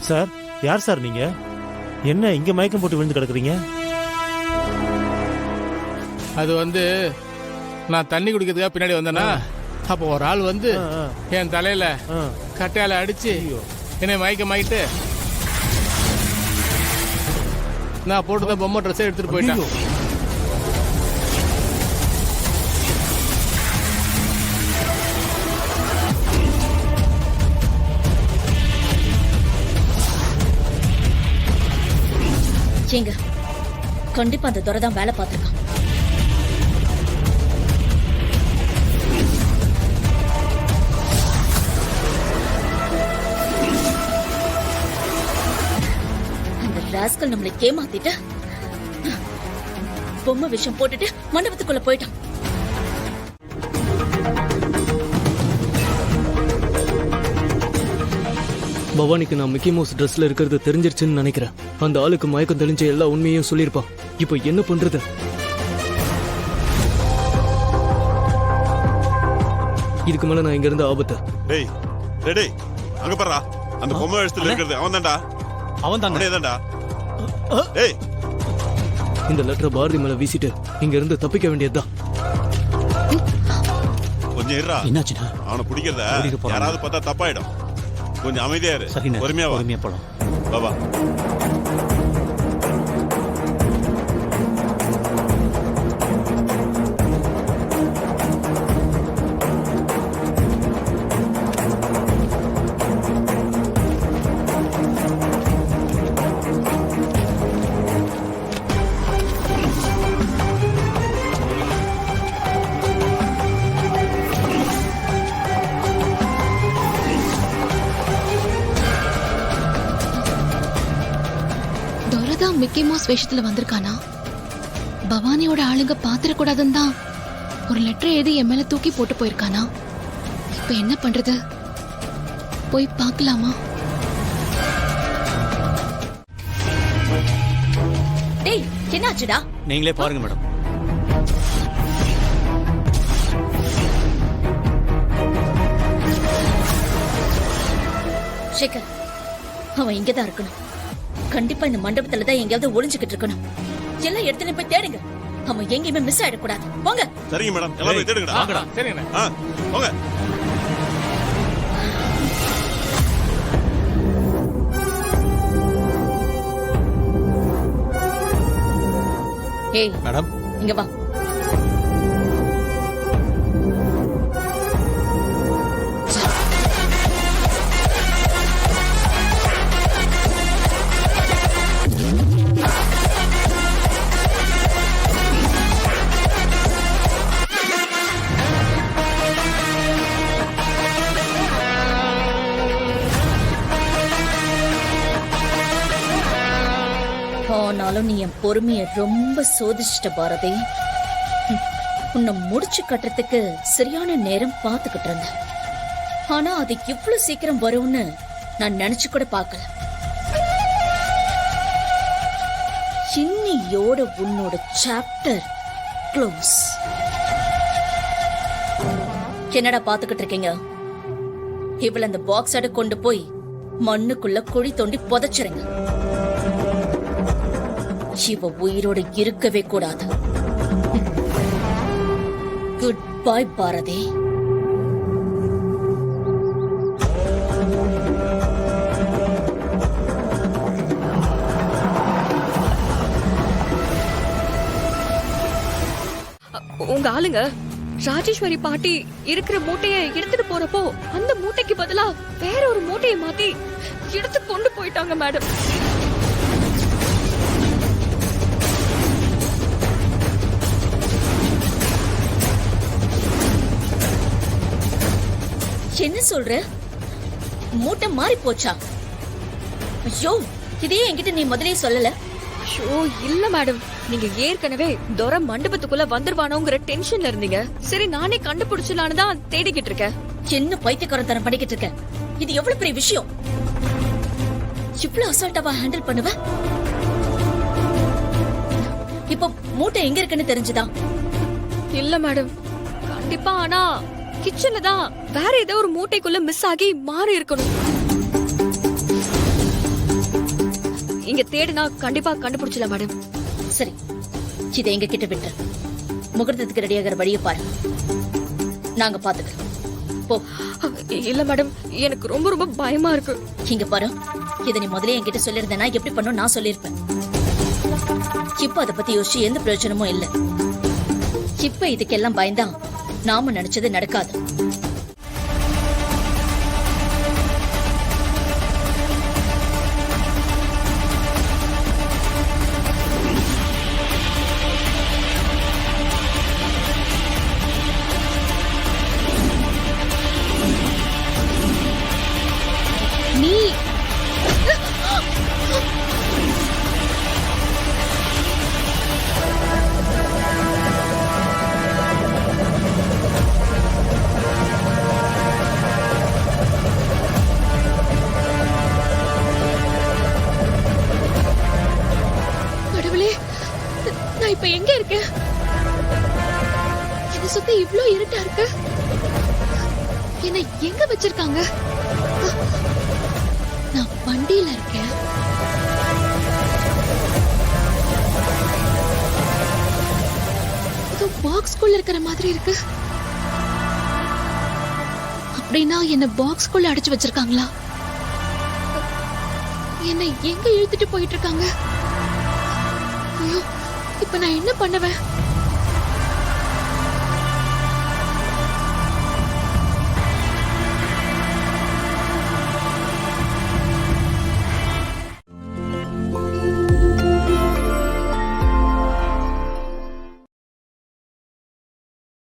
Sir, யார் sir நீங்க? என்ன இங்க மயக்கம் போட்டு விழுந்து கிடக்குறீங்க? அது வந்து நான் தண்ணி குடிக்கிறதுக்காக பின்னாடி வந்தேனா, அப்போ ஒரு ஆள் வந்து என் தலையில கட்டையால அடிச்சு என்னை மயக்கமாயிட்டு நான் போட்டுதான் பொம்மை ட்ரெஸ்ஸை எடுத்துட்டு போயிட்டேன். ஏங்க, கண்டிப்பா அந்த துரை தான் வேலை பார்த்திருக்கான். அந்த ராஸ்கல் நம்மளை ஏமாத்திட்டு பொம்மை விஷம் போட்டுட்டு மண்டபத்துக்குள்ள போயிட்டான். பவானிக்கு நான் மிக்கி மவுஸ் ட்ரெஸ்ல இருக்கிறது தெரிஞ்சிருச்சுன்னு நினைக்கிறேன். அந்த ஆளுக்கு மயக்கம் தெளிஞ்ச எல்லா உண்மையும் சொல்லியிருப்பான். இப்போ என்ன பண்றது? இதுக்கு மேல நான் இங்க இருந்து ஆபத்து. டேய் டேய் அங்க பாறா, அந்த பொம்மை எடுத்துல இருக்குது அவன்தான்டா. அவன்தான்டா. டேய், இந்த லெட்டரை பாரதி மேல வீசிட்டு இங்க இருந்து தப்பிக்க வேண்டியதுதான். கொஞ்சம் இருடா. என்னாச்சுடா? அவனை பிடிக்கிறத யாராவது பார்த்தா தப்பாயிடும். கொஞ்சம் அமைதியா இரு. பொறுமையா போலாம். பாபா மிக்கி மவுஸ் வேஷத்துல வந்திருக்கானா? பவானியோட ஆளுங்க பாத்திரக்கூடாதுன்னு தான் ஒரு லெட்டர் எழுதி என் மேல தூக்கி போட்டு போயிருக்கானா? இப்ப என்ன பண்றது? போய் பார்க்கலாமா? டேய், என்னாச்சுடா? நீங்களே பாருங்க மேடம். சேகர், அவன் இங்கதான் இருக்கணும். கண்டிப்பா இந்த மண்டபத்துல தான் எங்கேயாவது ஒளிஞ்சுக்கிட்டு இருக்கணும். எல்லாம் எடுத்துட்டு போய் தேடுங்க. அவன் எங்கேயுமே மிஸ் ஆயிடக்கூடாது. போங்க. சரிங்க மேடம், எல்லாம் போய் தேடுங்கடா. சரிங்க. போங்க. ஏய் மேடம், இங்க வா. ஆனாலும் நீ என் பொறுமைய ரொம்ப சோதிச்சிட்ட பாரதி. உன்னை முடிச்சு கட்டுறதுக்கு சரியான நேரம் பாத்துக்கிட்டு இருந்தேன். ஆனா அது இவ்வளவு சீக்கிரம் வரும்னு நான் நினைச்சு கூட பார்க்கல. இன்னியோட உன்னோட சாப்டர் க்ளோஸ். என்னடா பாத்துக்கிட்டு இருக்கீங்க? இவள அந்த பாக்ஸோட கொண்டு போய் மண்ணுக்குள்ள குழி தோண்டி புதைச்சிருங்க. இவ உயிரோடு இருக்கவே கூடாது. Good bye Bharathi. உங்க ஆளுங்க ராஜேஸ்வரி பாட்டி இருக்கிற மூட்டைய எடுத்துட்டு போறப்போ அந்த மூட்டைக்கு பதிலா வேற ஒரு மூட்டையை மாத்தி எடுத்து கொண்டு போயிட்டாங்க மேடம். என்ன சொல்ற? மூட்டை மாறி போச்சா? ஐயோ, இதே என்கிட்ட நீ முதலே சொல்லல. ஐயோ இல்ல மேடம், நீங்க ஏற்கனவே துரை மண்டபத்துக்குள்ள வந்துருவானோங்கிற டென்ஷன்ல இருந்தீங்க. சரி நானே கண்டுபிடிச்சலான்னு தான் தேடிக்கிட்டு இருக்கேன். என்ன பைத்தியக்காரத்தனம் பண்ணிக்கிட்டு இருக்க? இது எவ்வளவு பெரிய விஷயம். இவ்வளவு அசால்ட்டாவா ஹேண்டில் பண்ணுவ? இப்ப மூட்டை எங்க இருக்குன்னு தெரிஞ்சுதா? இல்ல மேடம், கண்டிப்பா. ஆனா கிச்சன்ல தான் வேற ஏதோ ஒரு மூட்டைக்குள்ள மிஸ் ஆகி மாறி இருக்கணும். இங்க தேடினா கண்டிப்பா கண்டுபிடிச்சல மேடம். சரி, இதை எங்க கிட்ட விட்டு முகூர்த்தத்துக்கு ரெடியாகிற வழியை பாரு. நாங்க பாத்துக்கிறோம். போ. இல்ல மேடம், எனக்கு ரொம்ப ரொம்ப பயமா இருக்கு. இங்க பாரு, இதை நீ முதல்ல என்கிட்ட சொல்லியிருந்தேன்னா எப்படி பண்ணும் நான் சொல்லியிருப்பேன். இப்ப அதை பத்தி யோசிச்சு எந்த பிரயோஜனமும் இல்ல. இப்ப இதுக்கெல்லாம் பயந்தா நாம நினைச்சது நடக்காது. நீ கடவுளே, நான் இப்ப எங்க இருக்கேன்? என்ன சுத்தி இவ்ளோ இருட்டா இருக்கு. என்ன எங்க வச்சிருக்காங்க? நான் வண்டியில இருக்கேன். இது பாக்ஸ்குள்ள இருக்கிற மாதிரி இருக்கு. அப்படின்னா என்ன பாக்ஸ்குள்ள அடைச்சு வச்சிருக்காங்களா? என்ன எங்க இழுத்துட்டு போயிட்டு இருக்காங்க? ஐயோ, இப்ப நான் என்ன பண்ணுவேன்?